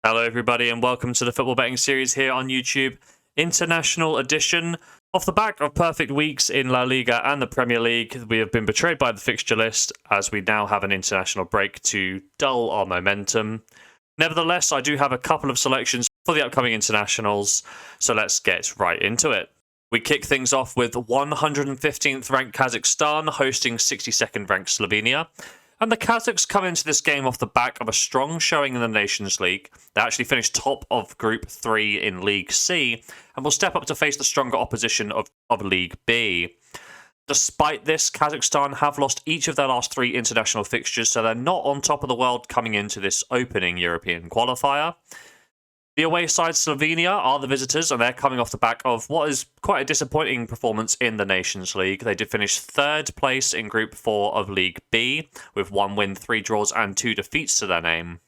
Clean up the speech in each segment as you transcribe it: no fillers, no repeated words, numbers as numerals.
Hello, everybody, and welcome to the football betting series here on YouTube, International Edition. Off the back of perfect weeks in La Liga and the Premier League, we have been betrayed by the fixture list as we now have an international break to dull our momentum. Nevertheless, I do have a couple of selections for the upcoming internationals, so let's get right into it. We kick things off with 115th ranked Kazakhstan hosting 62nd ranked Slovenia. And the Kazakhs come into this game off the back of a strong showing in the Nations League. They actually finished top of Group 3 in League C and will step up to face the stronger opposition of League B. Despite this, Kazakhstan have lost each of their last 3 international fixtures, so they're not on top of the world coming into this opening European qualifier. The away side, Slovenia, are the visitors, and they're coming off the back of what is quite a disappointing performance in the Nations League. They did finish 3rd place in Group 4 of League B, with 1 win, 3 draws and 2 defeats to their name.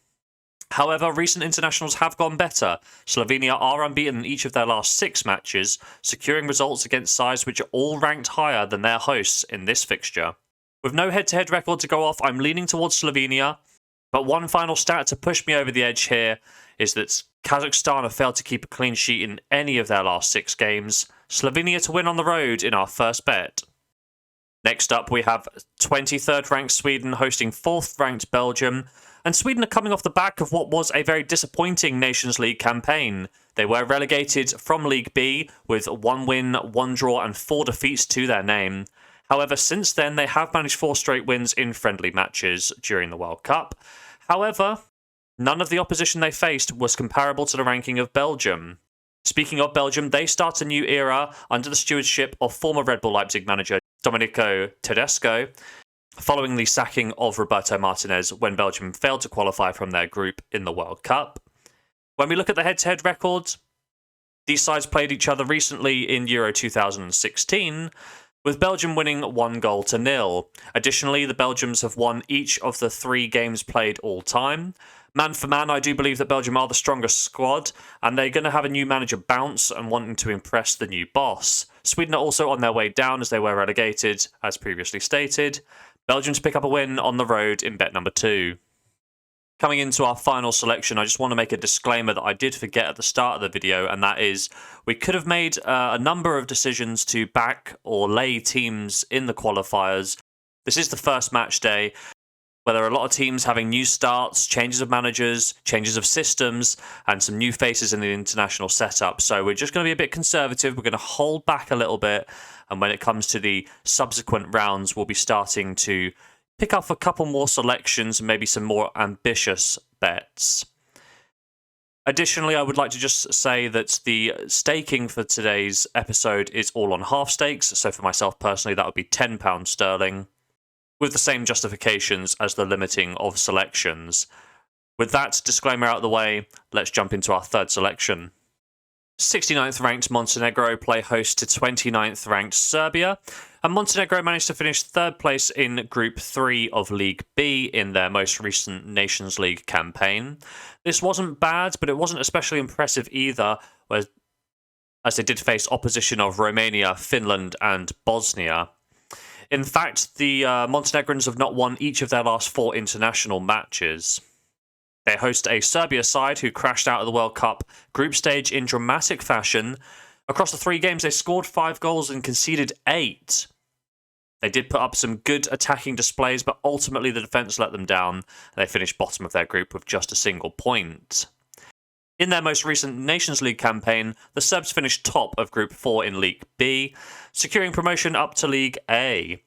However, recent internationals have gone better. Slovenia are unbeaten in each of their last 6 matches, securing results against sides which are all ranked higher than their hosts in this fixture. With no head-to-head record to go off, I'm leaning towards Slovenia, but one final stat to push me over the edge here is that Kazakhstan have failed to keep a clean sheet in any of their last 6 games. Slovenia to win on the road in our first bet. Next up, we have 23rd ranked Sweden hosting 4th ranked Belgium. And Sweden are coming off the back of what was a very disappointing Nations League campaign. They were relegated from League B with 1 win, 1 draw and 4 defeats to their name. However, since then, they have managed 4 straight wins in friendly matches during the World Cup. However, none of the opposition they faced was comparable to the ranking of Belgium. Speaking of Belgium, they start a new era under the stewardship of former Red Bull Leipzig manager Domenico Tedesco, following the sacking of Roberto Martinez when Belgium failed to qualify from their group in the World Cup. When we look at the head-to-head records, these sides played each other recently in Euro 2016, with Belgium winning 1-0. Additionally, the Belgians have won each of the 3 games played all time. Man for man, I do believe that Belgium are the strongest squad, and they're going to have a new manager bounce and wanting to impress the new boss. Sweden are also on their way down as they were relegated, as previously stated. Belgium to pick up a win on the road in bet number 2. Coming into our final selection, I just want to make a disclaimer that I did forget at the start of the video, and that is we could have made a number of decisions to back or lay teams in the qualifiers. This is the first match day, where there are a lot of teams having new starts, changes of managers, changes of systems, and some new faces in the international setup. So we're just going to be a bit conservative. We're going to hold back a little bit. And when it comes to the subsequent rounds, we'll be starting to pick up a couple more selections and maybe some more ambitious bets. Additionally, I would like to just say that the staking for today's episode is all on half stakes. So for myself personally, that would be £10 sterling, with the same justifications as the limiting of selections. With that disclaimer out of the way, let's jump into our third selection. 69th ranked Montenegro play host to 29th ranked Serbia, and Montenegro managed to finish 3rd place in Group 3 of League B in their most recent Nations League campaign. This wasn't bad, but it wasn't especially impressive either, as they did face opposition of Romania, Finland and Bosnia. In fact, the Montenegrins have not won each of their last 4 international matches. They host a Serbia side who crashed out of the World Cup group stage in dramatic fashion. Across the 3 games, they scored 5 goals and conceded 8. They did put up some good attacking displays, but ultimately the defence let them down, and they finished bottom of their group with just a single point. In their most recent Nations League campaign, the Serbs finished top of Group 4 in League B, securing promotion up to League A.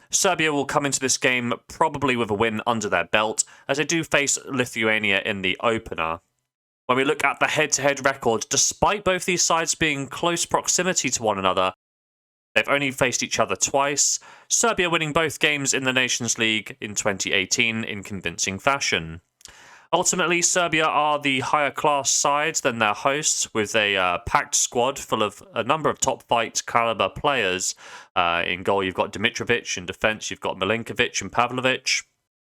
Serbia will come into this game probably with a win under their belt, as they do face Lithuania in the opener. When we look at the head-to-head record, despite both these sides being in close proximity to one another, they've only faced each other twice, Serbia winning both games in the Nations League in 2018 in convincing fashion. Ultimately, Serbia are the higher class side than their hosts, with a packed squad full of a number of top flight caliber players. In goal, you've got Dimitrovic. In defence, you've got Milinkovic and Pavlovic.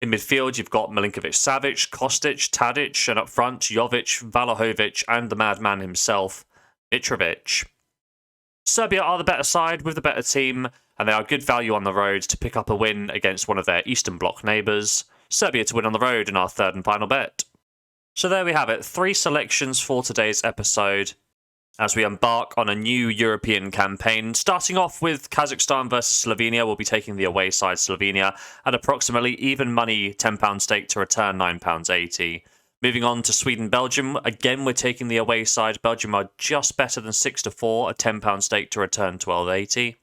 In midfield, you've got Milinkovic-Savic, Kostic, Tadic, and up front, Jovic, Vlahovic, and the madman himself, Mitrovic. Serbia are the better side with the better team, and they are good value on the road to pick up a win against one of their Eastern Bloc neighbours. Serbia to win on the road in our third and final bet. So there we have it, 3 selections for today's episode as we embark on a new European campaign. Starting off with Kazakhstan versus Slovenia, we'll be taking the away side Slovenia at approximately even money £10 stake to return £9.80. Moving on to Sweden-Belgium, again we're taking the away side. Belgium are just better than 6-4, a £10 stake to return £12.80.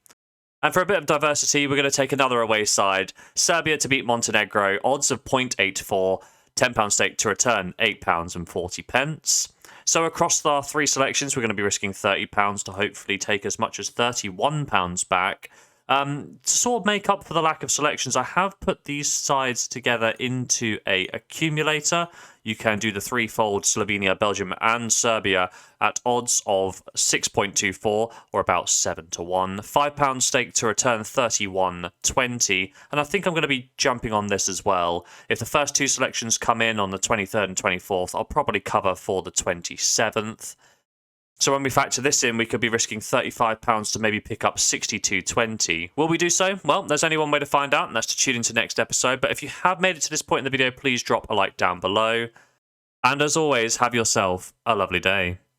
And for a bit of diversity, we're going to take another away side. Serbia to beat Montenegro, odds of 0.84, £10 stake to return £8.40. So across our 3 selections, we're going to be risking £30 to hopefully take as much as £31 back. To sort of make up for the lack of selections, I have put these sides together into a accumulator. You can do the threefold Slovenia, Belgium and Serbia at odds of 6.24 or about 7-1. £5 stake to return 31.20. And I think I'm going to be jumping on this as well. If the first 2 selections come in on the 23rd and 24th, I'll probably cover for the 27th. So when we factor this in, we could be risking £35 to maybe pick up 62.20. Will we do so? Well, there's only one way to find out, and that's to tune into next episode. But if you have made it to this point in the video, please drop a like down below. And as always, have yourself a lovely day.